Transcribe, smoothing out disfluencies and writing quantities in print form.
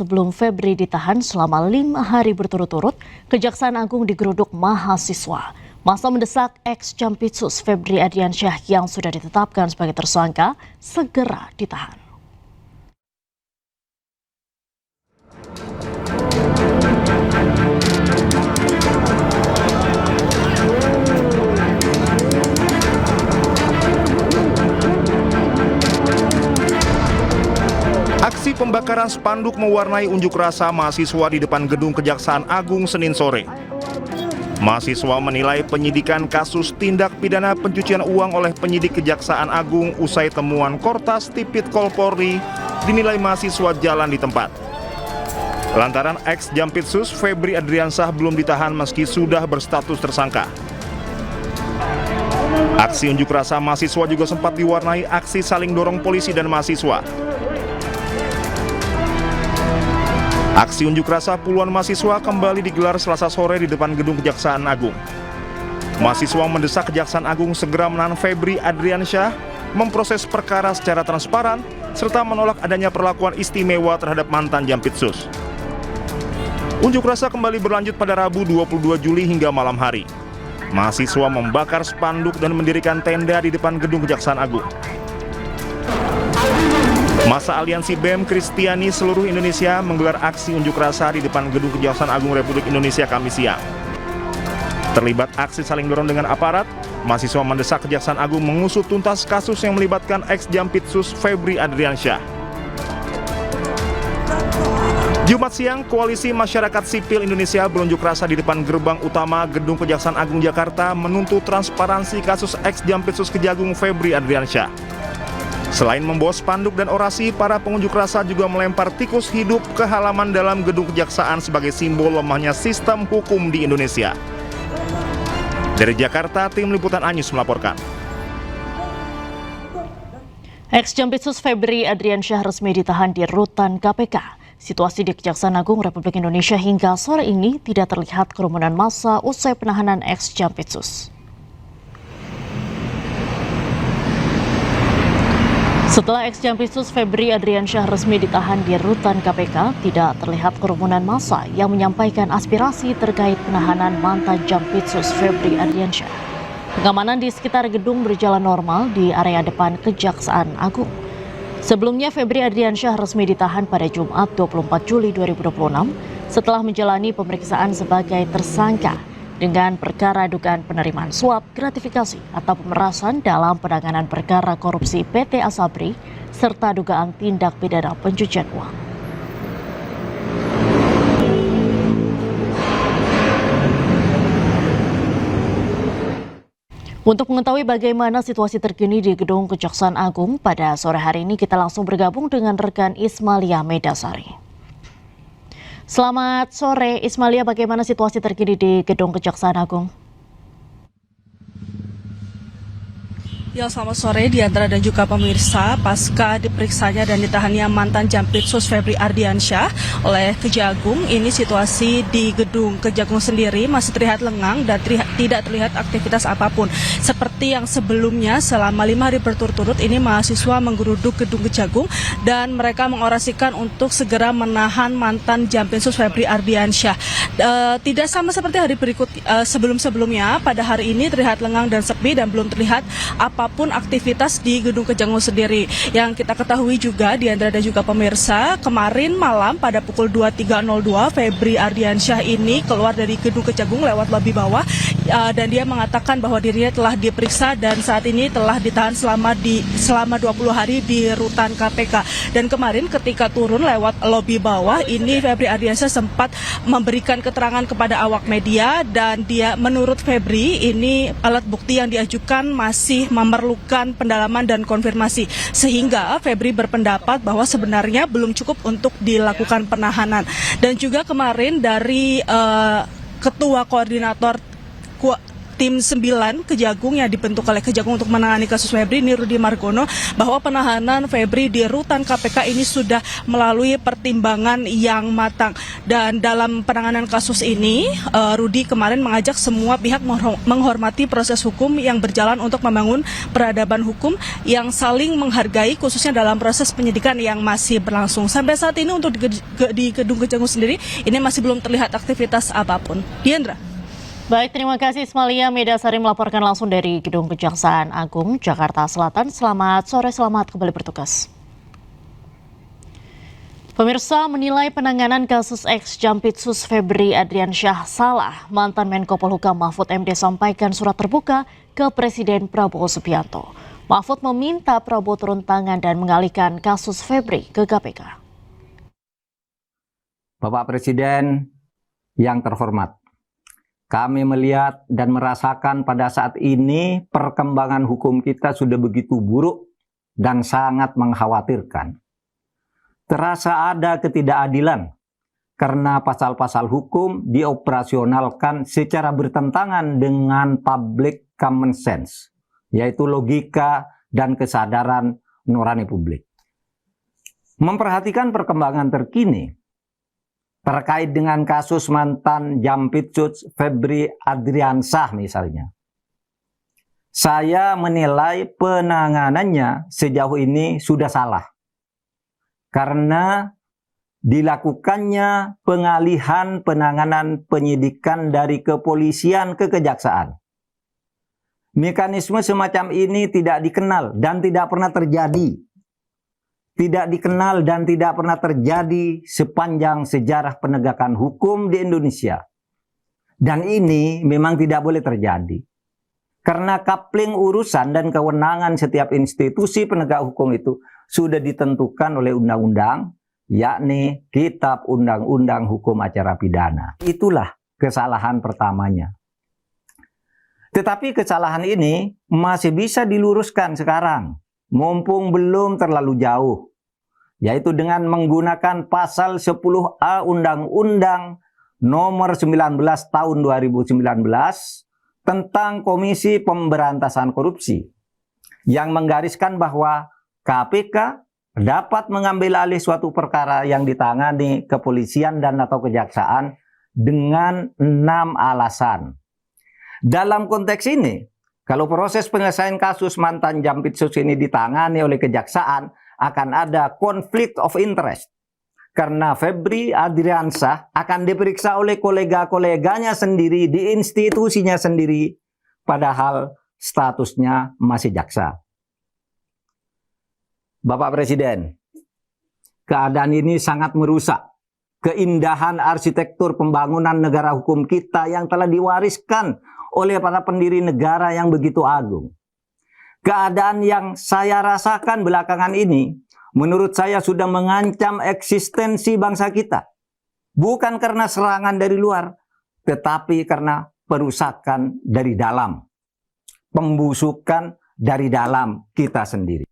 sebelum Febri ditahan selama 5 hari berturut-turut, Kejaksaan Agung digeruduk mahasiswa. Masa mendesak ex-Jampitsus Febri Ardiansyah yang sudah ditetapkan sebagai tersangka segera ditahan. Aksi pembakaran spanduk mewarnai unjuk rasa mahasiswa di depan gedung Kejaksaan Agung Senin sore. Mahasiswa menilai penyidikan kasus tindak pidana pencucian uang oleh penyidik Kejaksaan Agung usai temuan Kortas Tipikor Polri dinilai mahasiswa jalan di tempat. Lantaran ex-Jampitsus Febri Ardiansyah belum ditahan meski sudah berstatus tersangka. Aksi unjuk rasa mahasiswa juga sempat diwarnai aksi saling dorong polisi dan mahasiswa. Aksi unjuk rasa puluhan mahasiswa kembali digelar Selasa sore di depan gedung Kejaksaan Agung. Mahasiswa mendesak Kejaksaan Agung segera menahan Febri Ardiansyah, memproses perkara secara transparan, serta menolak adanya perlakuan istimewa terhadap mantan Jampitsus. Unjuk rasa kembali berlanjut pada Rabu 22 Juli hingga malam hari. Mahasiswa membakar spanduk dan mendirikan tenda di depan gedung Kejaksaan Agung. Masa Aliansi BEM Kristiani seluruh Indonesia menggelar aksi unjuk rasa di depan gedung Kejaksaan Agung Republik Indonesia Kamis siang. Terlibat aksi saling dorong dengan aparat, mahasiswa mendesak Kejaksaan Agung mengusut tuntas kasus yang melibatkan ex-Jampitsus Febri Ardiansyah. Jumat siang, Koalisi Masyarakat Sipil Indonesia berunjuk rasa di depan gerbang utama Gedung Kejaksaan Agung Jakarta menuntut transparansi kasus ex-Jampitsus Kejagung Febri Ardiansyah. Selain membawa spanduk dan orasi, para pengunjuk rasa juga melempar tikus hidup ke halaman dalam gedung kejaksaan sebagai simbol lemahnya sistem hukum di Indonesia. Dari Jakarta, tim liputan Anyus melaporkan. Ex-Jampitsus Febri Ardiansyah resmi ditahan di rutan KPK. Situasi di Kejaksaan Agung Republik Indonesia hingga sore ini tidak terlihat kerumunan massa usai penahanan ex-Jampitsus. Setelah ex-Jampitsus Febri Ardiansyah resmi ditahan di rutan KPK, tidak terlihat kerumunan massa yang menyampaikan aspirasi terkait penahanan mantan Jampitsus Febri Ardiansyah. Pengamanan di sekitar gedung berjalan normal di area depan Kejaksaan Agung. Sebelumnya Febri Ardiansyah resmi ditahan pada Jumat 24 Juli 2026 setelah menjalani pemeriksaan sebagai tersangka dengan perkara dugaan penerimaan suap, gratifikasi, atau pemerasan dalam penanganan perkara korupsi PT Asabri, serta dugaan tindak pidana pencucian uang. Untuk mengetahui bagaimana situasi terkini di Gedung Kejaksaan Agung pada sore hari ini, kita langsung bergabung dengan rekan Ismalia Medasari. Selamat sore, Ismalia, bagaimana situasi terkini di Gedung Kejaksaan Agung? Ya, selamat sore Diandra dan juga pemirsa. Pasca diperiksanya dan ditahannya mantan Jampitsus Febri Ardiansyah oleh Kejagung, ini situasi di gedung Kejagung sendiri masih terlihat lengang dan tidak terlihat aktivitas apapun. Seperti yang sebelumnya, selama 5 hari berturut-turut ini mahasiswa menggeruduk gedung Kejagung dan mereka mengorasikan untuk segera menahan mantan Jampitsus Febri Ardiansyah. Tidak sama seperti hari berikut sebelum-sebelumnya, pada hari ini terlihat lengang dan sepi dan belum terlihat apapun aktivitas di Gedung Kejagung sendiri. Yang kita ketahui juga, Diandra dan juga pemirsa, kemarin malam pada pukul 23.02 Febri Ardiansyah ini keluar dari Gedung Kejagung lewat lobi bawah dan dia mengatakan bahwa dirinya telah diperiksa dan saat ini telah ditahan selama 20 hari di rutan KPK. Dan kemarin ketika turun lewat lobi bawah ini, Febri Ardiansyah sempat memberikan keterangan kepada awak media dan dia, menurut Febri, ini alat bukti yang diajukan masih memerlukan pendalaman dan konfirmasi, sehingga Febri berpendapat bahwa sebenarnya belum cukup untuk dilakukan penahanan. Dan juga kemarin dari Ketua Koordinator tim 9 Kejagung yang dibentuk oleh Kejagung untuk menangani kasus Febri ini, Rudi Margono, bahwa penahanan Febri di rutan KPK ini sudah melalui pertimbangan yang matang. Dan dalam penanganan kasus ini, Rudi kemarin mengajak semua pihak menghormati proses hukum yang berjalan untuk membangun peradaban hukum yang saling menghargai, khususnya dalam proses penyidikan yang masih berlangsung. Sampai saat ini untuk di Gedung Kejagung sendiri, ini masih belum terlihat aktivitas apapun. Diandra. Baik, terima kasih Ismalia Medasari melaporkan langsung dari Gedung Kejaksaan Agung, Jakarta Selatan. Selamat sore, selamat kembali bertugas. Pemirsa menilai penanganan kasus ex-Jampitsus Febri Adriansyah salah. Mantan Menko Polhukam Mahfud MD sampaikan surat terbuka ke Presiden Prabowo Subianto. Mahfud meminta Prabowo turun tangan dan mengalihkan kasus Febri ke KPK. Bapak Presiden yang terhormat, kami melihat dan merasakan pada saat ini perkembangan hukum kita sudah begitu buruk dan sangat mengkhawatirkan. Terasa ada ketidakadilan karena pasal-pasal hukum dioperasionalkan secara bertentangan dengan public common sense, yaitu logika dan kesadaran nurani publik. Memperhatikan perkembangan terkini terkait dengan kasus mantan Jampitsus Febri Adriansyah misalnya, saya menilai penanganannya sejauh ini sudah salah karena dilakukannya pengalihan penanganan penyidikan dari kepolisian ke kejaksaan. Mekanisme semacam ini tidak dikenal dan tidak pernah terjadi. Tidak dikenal dan tidak pernah terjadi sepanjang sejarah penegakan hukum di Indonesia. Dan ini memang tidak boleh terjadi. Karena coupling urusan dan kewenangan setiap institusi penegak hukum itu sudah ditentukan oleh undang-undang, yakni Kitab Undang-Undang Hukum Acara Pidana. Itulah kesalahan pertamanya. Tetapi kesalahan ini masih bisa diluruskan sekarang, mumpung belum terlalu jauh, yaitu dengan menggunakan pasal 10A Undang-Undang nomor 19 tahun 2019 tentang Komisi Pemberantasan Korupsi yang menggariskan bahwa KPK dapat mengambil alih suatu perkara yang ditangani kepolisian dan atau kejaksaan dengan 6 alasan. Dalam konteks ini, kalau proses penyelesaian kasus mantan Jampitsus ini ditangani oleh kejaksaan, akan ada konflik of interest. Karena Febri Adriansyah akan diperiksa oleh kolega-koleganya sendiri di institusinya sendiri, padahal statusnya masih jaksa. Bapak Presiden, keadaan ini sangat merusak keindahan arsitektur pembangunan negara hukum kita yang telah diwariskan oleh para pendiri negara yang begitu agung. Keadaan yang saya rasakan belakangan ini, menurut saya sudah mengancam eksistensi bangsa kita. Bukan karena serangan dari luar, tetapi karena perusakan dari dalam. Pembusukan dari dalam kita sendiri.